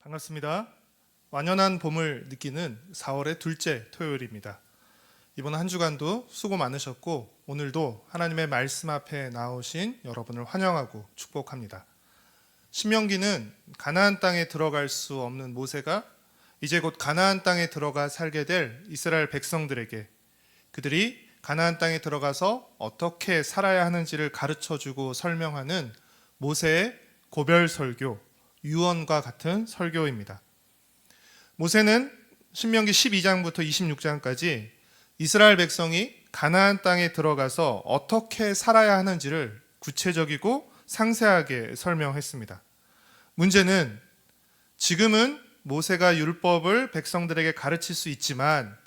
반갑습니다. 완연한 봄을 느끼는 4월의 둘째 토요일입니다. 이번 한 주간도 수고 많으셨고 오늘도 하나님의 말씀 앞에 나오신 여러분을 환영하고 축복합니다. 신명기는 가나안 땅에 들어갈 수 없는 모세가 이제 곧 가나안 땅에 들어가 살게 될 이스라엘 백성들에게 그들이 가나안 땅에 들어가서 어떻게 살아야 하는지를 가르쳐주고 설명하는 모세의 고별 설교, 유언과 같은 설교입니다. 모세는 신명기 12장부터 26장까지 이스라엘 백성이 가나안 땅에 들어가서 어떻게 살아야 하는지를 구체적이고 상세하게 설명했습니다. 문제는 지금은 모세가 율법을 백성들에게 가르칠 수 있지만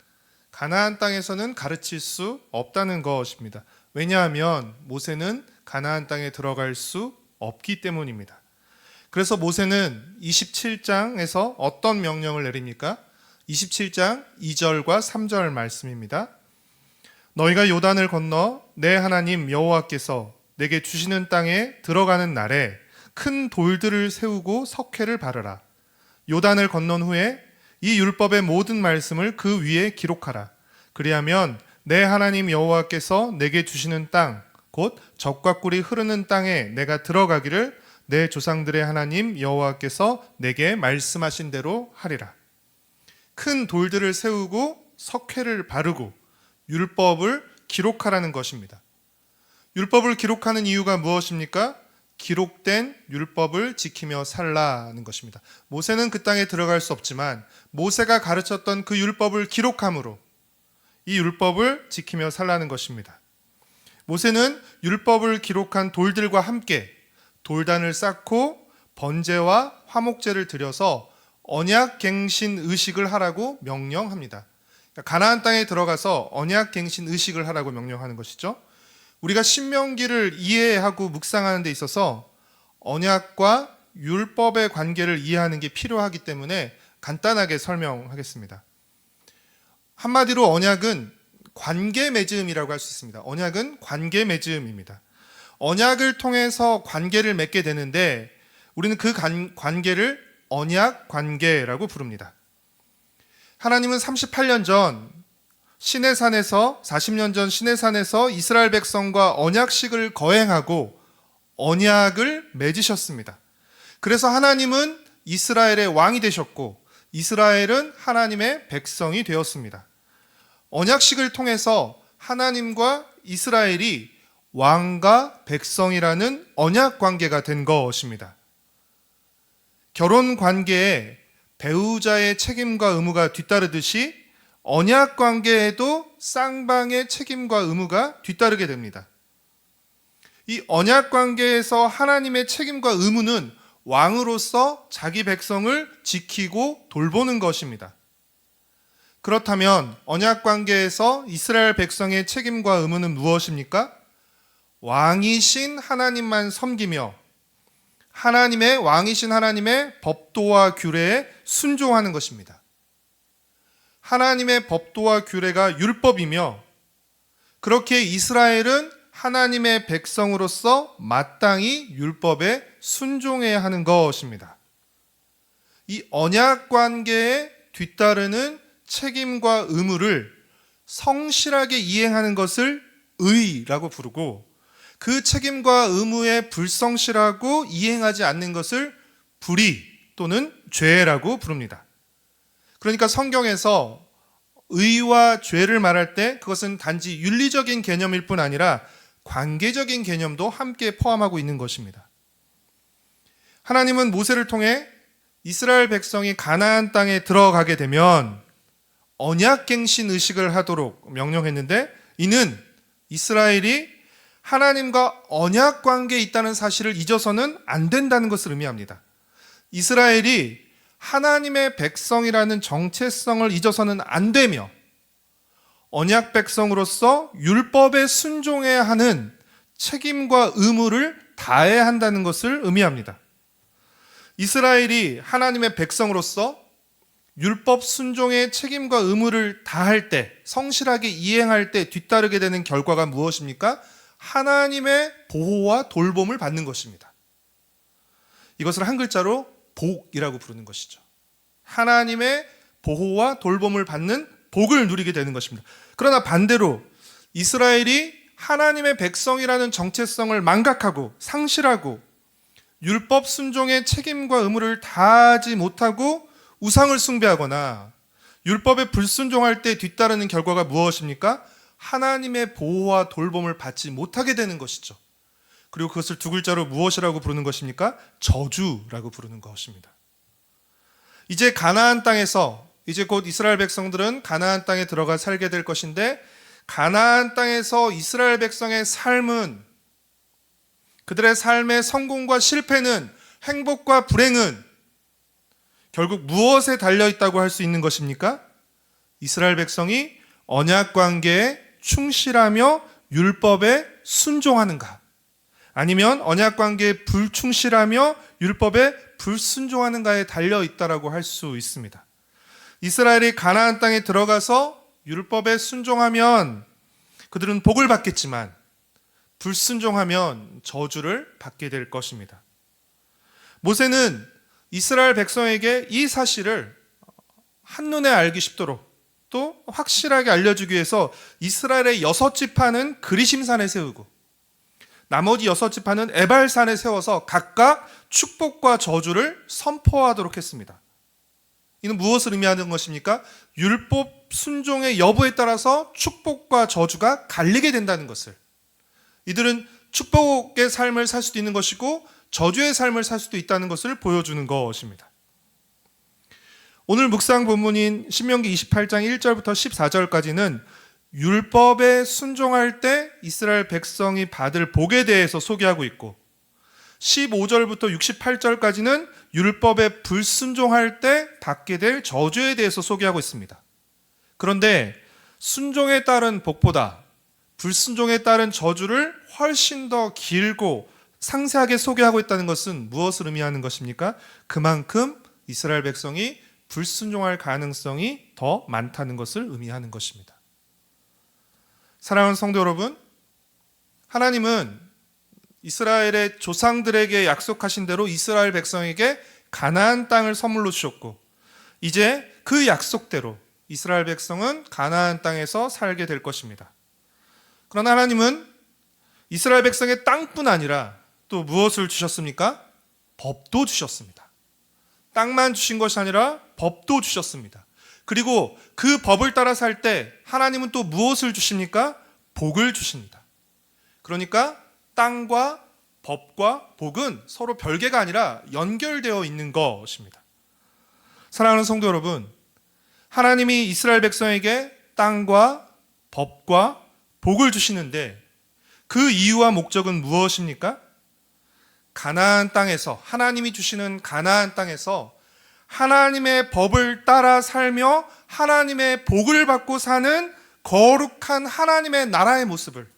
가나안 땅에서는 가르칠 수 없다는 것입니다. 왜냐하면 모세는 가나안 땅에 들어갈 수 없기 때문입니다. 그래서 모세는 27장에서 어떤 명령을 내립니까? 27장 2절과 3절 말씀입니다. 너희가 요단을 건너 내 하나님 여호와께서 내게 주시는 땅에 들어가는 날에 큰 돌들을 세우고 석회를 바르라. 요단을 건넌 후에 이 율법의 모든 말씀을 그 위에 기록하라. 그리하면 내 하나님 여호와께서 내게 주시는 땅, 곧 젖과 꿀이 흐르는 땅에 내가 들어가기를 내 조상들의 하나님 여호와께서 내게 말씀하신 대로 하리라. 큰 돌들을 세우고 석회를 바르고 율법을 기록하라는 것입니다. 율법을 기록하는 이유가 무엇입니까? 기록된 율법을 지키며 살라는 것입니다. 모세는 그 땅에 들어갈 수 없지만 모세가 가르쳤던 그 율법을 기록함으로 이 율법을 지키며 살라는 것입니다. 모세는 율법을 기록한 돌들과 함께 돌단을 쌓고 번제와 화목제를 드려서 언약갱신 의식을 하라고 명령합니다. 가나안 땅에 들어가서 언약갱신 의식을 하라고 명령하는 것이죠. 우리가 신명기를 이해하고 묵상하는 데 있어서 언약과 율법의 관계를 이해하는 게 필요하기 때문에 간단하게 설명하겠습니다. 한마디로 언약은 관계 맺음이라고 할 수 있습니다. 언약은 관계 맺음입니다. 언약을 통해서 관계를 맺게 되는데 우리는 그 관계를 언약 관계라고 부릅니다. 하나님은 38년 전 시내산에서 40년 전 시내산에서 이스라엘 백성과 언약식을 거행하고 언약을 맺으셨습니다. 그래서 하나님은 이스라엘의 왕이 되셨고 이스라엘은 하나님의 백성이 되었습니다. 언약식을 통해서 하나님과 이스라엘이 왕과 백성이라는 언약 관계가 된 것입니다. 결혼 관계에 배우자의 책임과 의무가 뒤따르듯이 언약 관계에도 쌍방의 책임과 의무가 뒤따르게 됩니다. 이 언약 관계에서 하나님의 책임과 의무는 왕으로서 자기 백성을 지키고 돌보는 것입니다. 그렇다면 언약 관계에서 이스라엘 백성의 책임과 의무는 무엇입니까? 왕이신 하나님만 섬기며 하나님의 왕이신 하나님의 법도와 규례에 순종하는 것입니다. 하나님의 법도와 규례가 율법이며 그렇게 이스라엘은 하나님의 백성으로서 마땅히 율법에 순종해야 하는 것입니다. 이 언약 관계에 뒤따르는 책임과 의무를 성실하게 이행하는 것을 의라고 부르고 그 책임과 의무에 불성실하고 이행하지 않는 것을 불의 또는 죄라고 부릅니다. 그러니까 성경에서 의와 죄를 말할 때 그것은 단지 윤리적인 개념일 뿐 아니라 관계적인 개념도 함께 포함하고 있는 것입니다. 하나님은 모세를 통해 이스라엘 백성이 가나안 땅에 들어가게 되면 언약갱신 의식을 하도록 명령했는데 이는 이스라엘이 하나님과 언약 관계에 있다는 사실을 잊어서는 안 된다는 것을 의미합니다. 이스라엘이 하나님의 백성이라는 정체성을 잊어서는 안 되며 언약 백성으로서 율법에 순종해야 하는 책임과 의무를 다해야 한다는 것을 의미합니다. 이스라엘이 하나님의 백성으로서 율법 순종의 책임과 의무를 다할 때, 성실하게 이행할 때 뒤따르게 되는 결과가 무엇입니까? 하나님의 보호와 돌봄을 받는 것입니다. 이것을 한 글자로 복이라고 부르는 것이죠. 하나님의 보호와 돌봄을 받는 복을 누리게 되는 것입니다. 그러나 반대로 이스라엘이 하나님의 백성이라는 정체성을 망각하고 상실하고 율법 순종의 책임과 의무를 다하지 못하고 우상을 숭배하거나 율법에 불순종할 때 뒤따르는 결과가 무엇입니까? 하나님의 보호와 돌봄을 받지 못하게 되는 것이죠. 그리고 그것을 두 글자로 무엇이라고 부르는 것입니까? 저주라고 부르는 것입니다. 이제 가나안 땅에서 이제 곧 이스라엘 백성들은 가나안 땅에 들어가 살게 될 것인데, 가나안 땅에서 이스라엘 백성의 삶은, 그들의 삶의 성공과 실패는, 행복과 불행은 결국 무엇에 달려있다고 할 수 있는 것입니까? 이스라엘 백성이 언약 관계에 충실하며 율법에 순종하는가, 아니면 언약 관계에 불충실하며 율법에 불순종하는가에 달려있다라고 할 수 있습니다. 이스라엘이 가나안 땅에 들어가서 율법에 순종하면 그들은 복을 받겠지만 불순종하면 저주를 받게 될 것입니다. 모세는 이스라엘 백성에게 이 사실을 한눈에 알기 쉽도록 또 확실하게 알려주기 위해서 이스라엘의 6지파는 그리심산에 세우고 나머지 6지파는 에발산에 세워서 각각 축복과 저주를 선포하도록 했습니다. 이는 무엇을 의미하는 것입니까? 율법 순종의 여부에 따라서 축복과 저주가 갈리게 된다는 것을, 이들은 축복의 삶을 살 수도 있는 것이고 저주의 삶을 살 수도 있다는 것을 보여주는 것입니다. 오늘 묵상 본문인 신명기 28장 1절부터 14절까지는 율법에 순종할 때 이스라엘 백성이 받을 복에 대해서 소개하고 있고, 15절부터 68절까지는 율법에 불순종할 때 받게 될 저주에 대해서 소개하고 있습니다. 그런데 순종에 따른 복보다 불순종에 따른 저주를 훨씬 더 길고 상세하게 소개하고 있다는 것은 무엇을 의미하는 것입니까? 그만큼 이스라엘 백성이 불순종할 가능성이 더 많다는 것을 의미하는 것입니다. 사랑하는 성도 여러분, 하나님은 이스라엘의 조상들에게 약속하신 대로 이스라엘 백성에게 가나안 땅을 선물로 주셨고, 이제 그 약속대로 이스라엘 백성은 가나안 땅에서 살게 될 것입니다. 그러나 하나님은 이스라엘 백성의 땅뿐 아니라 또 무엇을 주셨습니까? 법도 주셨습니다. 땅만 주신 것이 아니라 법도 주셨습니다. 그리고 그 법을 따라 살 때 하나님은 또 무엇을 주십니까? 복을 주십니다. 그러니까 땅과 법과 복은 서로 별개가 아니라 연결되어 있는 것입니다. 사랑하는 성도 여러분, 하나님이 이스라엘 백성에게 땅과 법과 복을 주시는데 그 이유와 목적은 무엇입니까? 가나안 땅에서, 하나님이 주시는 가나안 땅에서 하나님의 법을 따라 살며 하나님의 복을 받고 사는 거룩한 하나님의 나라의 모습을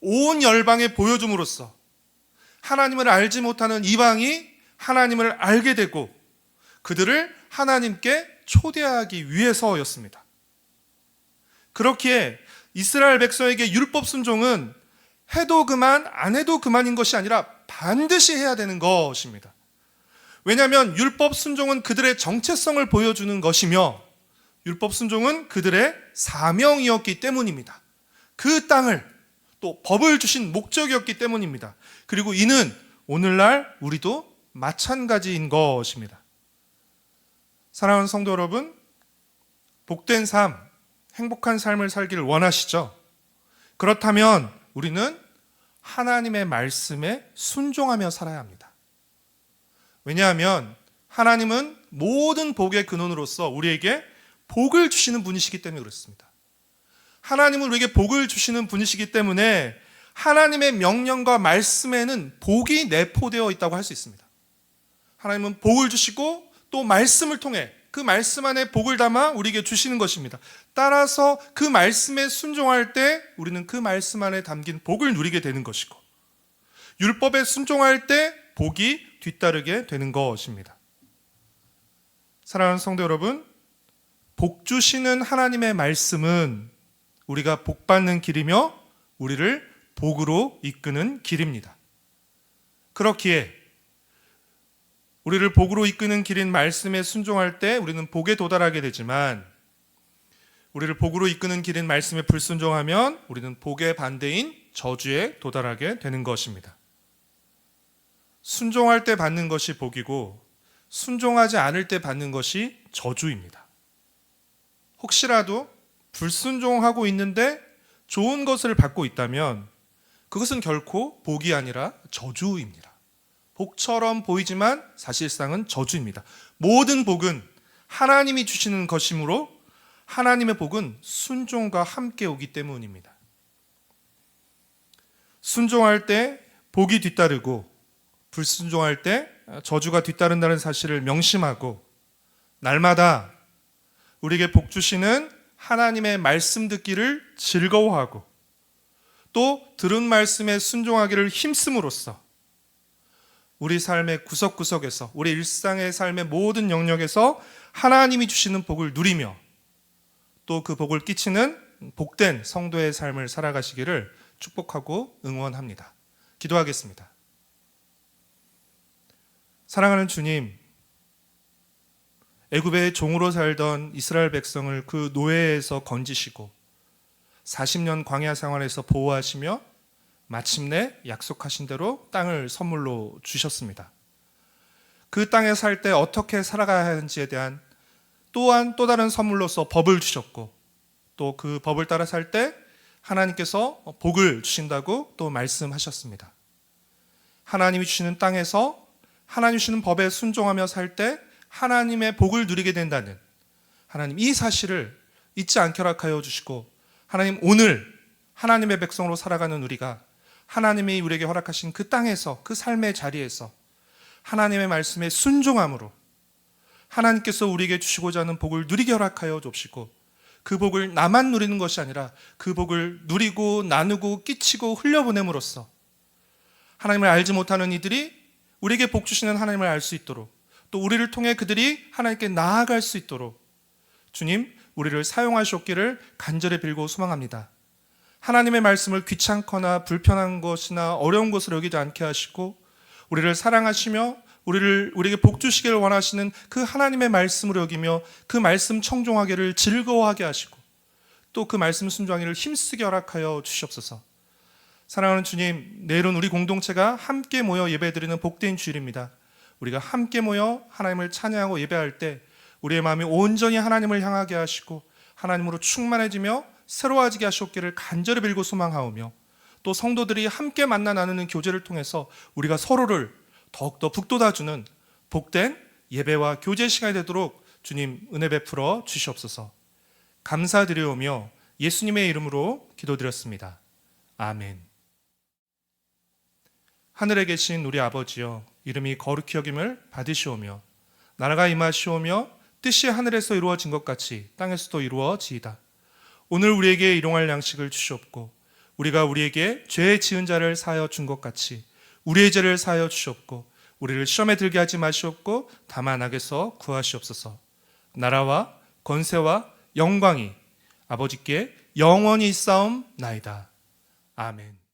온 열방에 보여줌으로써 하나님을 알지 못하는 이방이 하나님을 알게 되고 그들을 하나님께 초대하기 위해서였습니다. 그렇기에 이스라엘 백성에게 율법 순종은 해도 그만 안 해도 그만인 것이 아니라 반드시 해야 되는 것입니다. 왜냐하면 율법 순종은 그들의 정체성을 보여주는 것이며 율법 순종은 그들의 사명이었기 때문입니다. 그 땅을 또 법을 주신 목적이었기 때문입니다. 그리고 이는 오늘날 우리도 마찬가지인 것입니다. 사랑하는 성도 여러분, 복된 삶, 행복한 삶을 살기를 원하시죠? 그렇다면 우리는 하나님의 말씀에 순종하며 살아야 합니다. 왜냐하면 하나님은 모든 복의 근원으로서 우리에게 복을 주시는 분이시기 때문에 그렇습니다. 하나님은 우리에게 복을 주시는 분이시기 때문에 하나님의 명령과 말씀에는 복이 내포되어 있다고 할 수 있습니다. 하나님은 복을 주시고 또 말씀을 통해 그 말씀 안에 복을 담아 우리에게 주시는 것입니다. 따라서 그 말씀에 순종할 때 우리는 그 말씀 안에 담긴 복을 누리게 되는 것이고, 율법에 순종할 때 복이 뒤따르게 되는 것입니다. 사랑하는 성도 여러분, 복 주시는 하나님의 말씀은 우리가 복 받는 길이며 우리를 복으로 이끄는 길입니다. 그렇기에 우리를 복으로 이끄는 길인 말씀에 순종할 때 우리는 복에 도달하게 되지만, 우리를 복으로 이끄는 길인 말씀에 불순종하면 우리는 복의 반대인 저주에 도달하게 되는 것입니다. 순종할 때 받는 것이 복이고 순종하지 않을 때 받는 것이 저주입니다. 혹시라도 불순종하고 있는데 좋은 것을 받고 있다면 그것은 결코 복이 아니라 저주입니다. 복처럼 보이지만 사실상은 저주입니다. 모든 복은 하나님이 주시는 것이므로 하나님의 복은 순종과 함께 오기 때문입니다. 순종할 때 복이 뒤따르고 불순종할 때 저주가 뒤따른다는 사실을 명심하고, 날마다 우리에게 복 주시는 하나님의 말씀 듣기를 즐거워하고, 또 들은 말씀에 순종하기를 힘씀으로써 우리 삶의 구석구석에서, 우리 일상의 삶의 모든 영역에서 하나님이 주시는 복을 누리며 또 그 복을 끼치는 복된 성도의 삶을 살아가시기를 축복하고 응원합니다. 기도하겠습니다. 사랑하는 주님, 애굽의 종으로 살던 이스라엘 백성을 그 노예에서 건지시고 40년 광야 생활에서 보호하시며 마침내 약속하신 대로 땅을 선물로 주셨습니다. 그 땅에 살 때 어떻게 살아가야 하는지에 대한 또한 또 다른 선물로서 법을 주셨고, 또 그 법을 따라 살 때 하나님께서 복을 주신다고 또 말씀하셨습니다. 하나님이 주시는 땅에서 하나님 주시는 법에 순종하며 살 때 하나님의 복을 누리게 된다는 하나님, 이 사실을 잊지 않게 허락하여 주시고, 하나님, 오늘 하나님의 백성으로 살아가는 우리가 하나님이 우리에게 허락하신 그 땅에서, 그 삶의 자리에서 하나님의 말씀에 순종함으로 하나님께서 우리에게 주시고자 하는 복을 누리게 허락하여 주시고, 그 복을 나만 누리는 것이 아니라 그 복을 누리고 나누고 끼치고 흘려보냄으로써 하나님을 알지 못하는 이들이 우리에게 복 주시는 하나님을 알 수 있도록, 또 우리를 통해 그들이 하나님께 나아갈 수 있도록 주님, 우리를 사용하시옵기를 간절히 빌고 소망합니다. 하나님의 말씀을 귀찮거나 불편한 것이나 어려운 것으로 여기지 않게 하시고, 우리를 사랑하시며 우리에게 복 주시기를 원하시는 그 하나님의 말씀으로 여기며 그 말씀 청종하기를 즐거워하게 하시고, 또 그 말씀 순종하기를 힘쓰게 허락하여 주시옵소서. 사랑하는 주님, 내일은 우리 공동체가 함께 모여 예배드리는 복된 주일입니다. 우리가 함께 모여 하나님을 찬양하고 예배할 때 우리의 마음이 온전히 하나님을 향하게 하시고 하나님으로 충만해지며 새로워지게 하시옵기를 간절히 빌고 소망하오며, 또 성도들이 함께 만나 나누는 교제를 통해서 우리가 서로를 더욱더 북돋아주는 복된 예배와 교제 시간이 되도록 주님 은혜 베풀어 주시옵소서. 감사드리오며 예수님의 이름으로 기도드렸습니다. 아멘. 하늘에 계신 우리 아버지여, 이름이 거룩히 여김을 받으시오며 나라가 임하시오며 뜻이 하늘에서 이루어진 것 같이 땅에서도 이루어지이다. 오늘 우리에게 일용할 양식을 주시옵고, 우리가 우리에게 죄 지은 자를 사하여 준 것 같이 우리의 죄를 사하여 주시옵고, 우리를 시험에 들게 하지 마시옵고 다만 악에서 구하시옵소서. 나라와 권세와 영광이 아버지께 영원히 있사옵나이다. 아멘.